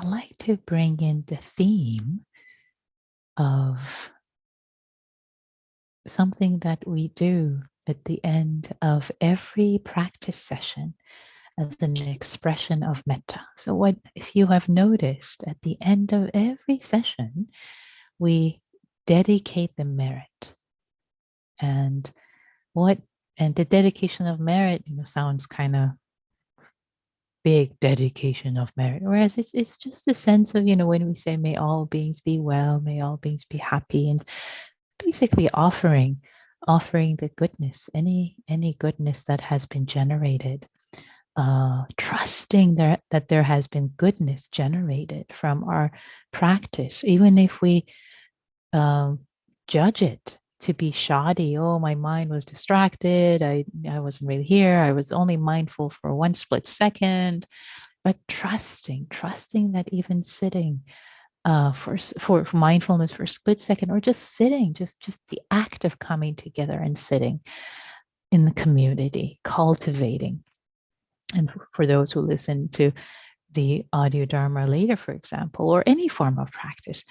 I like to bring in the theme of something that we do at the end of every practice session as an expression of metta. So what if you have noticed at the end of every session, we dedicate the merit. And the dedication of merit, sounds kind of big, dedication of merit. Whereas it's just a sense of, when we say, may all beings be well, may all beings be happy, and basically offering the goodness, any goodness that has been generated, trusting that there has been goodness generated from our practice, even if we judge it to be shoddy. Oh, my mind was distracted. I wasn't really here. I was only mindful for one split second. But trusting that even sitting for mindfulness for a split second, or just sitting, just the act of coming together and sitting in the community, cultivating. And for those who listen to the audio dharma later, for example, or any form of practice,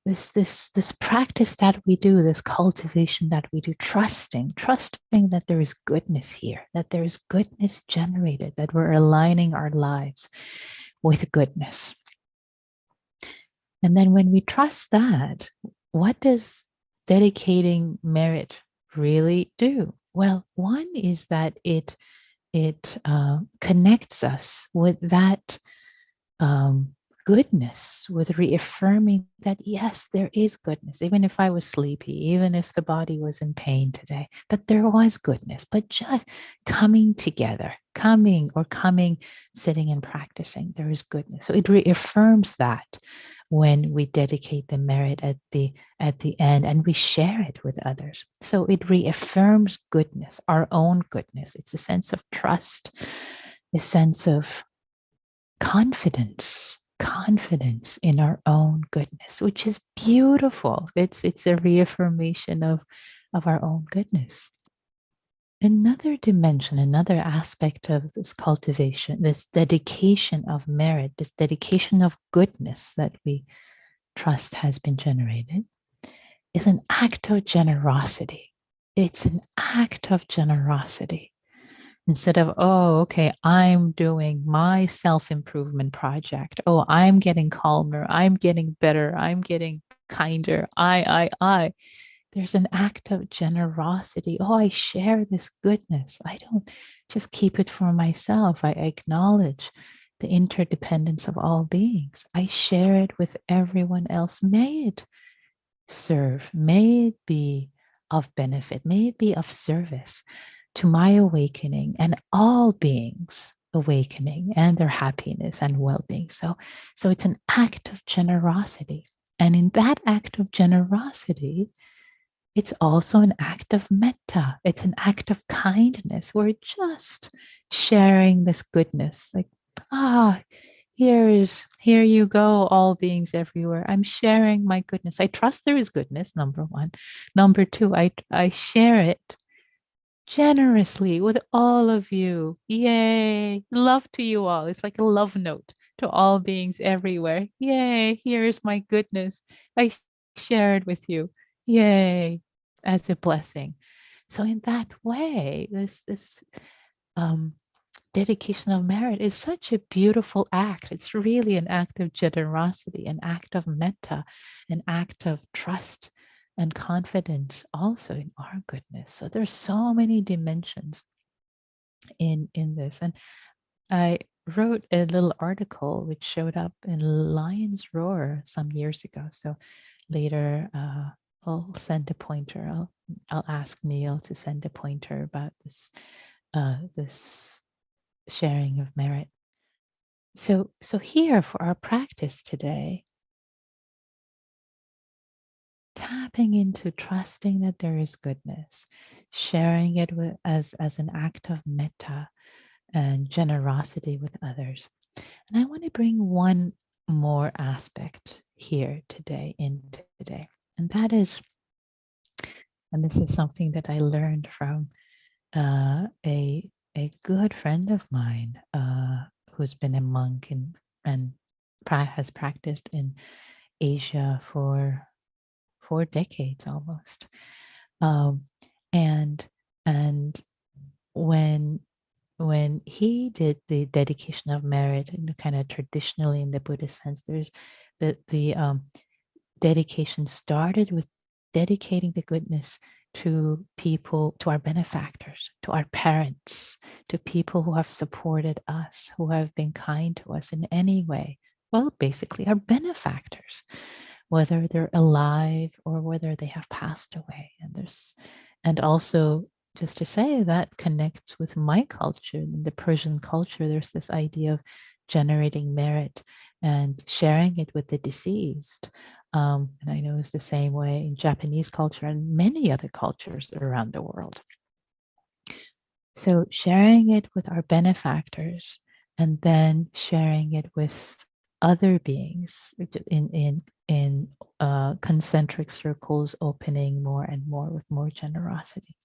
this practice that we do, this cultivation that we do, trusting that there is goodness here, that there is goodness generated, that we're aligning our lives with goodness. And then when we trust that, what does dedicating merit really do? Well, one is that it connects us with that goodness, with reaffirming that, yes, there is goodness. Even if I was sleepy, even if the body was in pain today, that there was goodness, but just coming together, sitting and practicing, there is goodness. So it reaffirms that when we dedicate the merit at the end and we share it with others. So it reaffirms goodness, our own goodness. It's a sense of trust, a sense of confidence in our own goodness, which is beautiful. It's a reaffirmation of our own goodness. Another dimension, another aspect of this cultivation, this dedication of merit, this dedication of goodness that we trust has been generated, is an act of generosity. It's an act of generosity. Instead of, oh, okay, I'm doing my self-improvement project. Oh, I'm getting calmer. I'm getting better. I'm getting kinder. I. There's an act of generosity. Oh, I share this goodness. I don't just keep it for myself. I acknowledge the interdependence of all beings. I share it with everyone else. May it serve. May it be of benefit. May it be of service to my awakening and all beings awakening and their happiness and well-being. So it's an act of generosity. And in that act of generosity, it's also an act of metta. It's an act of kindness. We're just sharing this goodness. Like, here you go, all beings everywhere. I'm sharing my goodness. I trust there is goodness, number one. Number two, I share it generously with all of you. Yay. Love to you all. It's like a love note to all beings everywhere. Yay. Here's my goodness. I share it with you. Yay. As a blessing. So in that way, this dedication of merit is such a beautiful act. It's really an act of generosity, an act of metta, an act of trust and confidence also in our goodness. So there's so many dimensions in this. And I wrote a little article which showed up in Lion's Roar some years ago. So later I'll send a pointer. I'll ask Neil to send a pointer about this this sharing of merit. So here for our practice today, tapping into trusting that there is goodness, sharing it as an act of metta and generosity with others. And I want to bring one more aspect here today, and that is, and this is something that I learned from a good friend of mine who's been a monk and has practiced in Asia for 4 decades almost. And and when he did the dedication of merit, and kind of traditionally in the Buddhist sense, there's the dedication started with dedicating the goodness to people, to our benefactors, to our parents, to people who have supported us, who have been kind to us in any way. Well, basically, our benefactors, whether they're alive or whether they have passed away. And also, just to say, that connects with my culture. In the Persian culture, there's this idea of generating merit and sharing it with the deceased. And I know it's the same way in Japanese culture and many other cultures around the world. So sharing it with our benefactors and then sharing it with other beings in concentric circles, opening more and more with more generosity.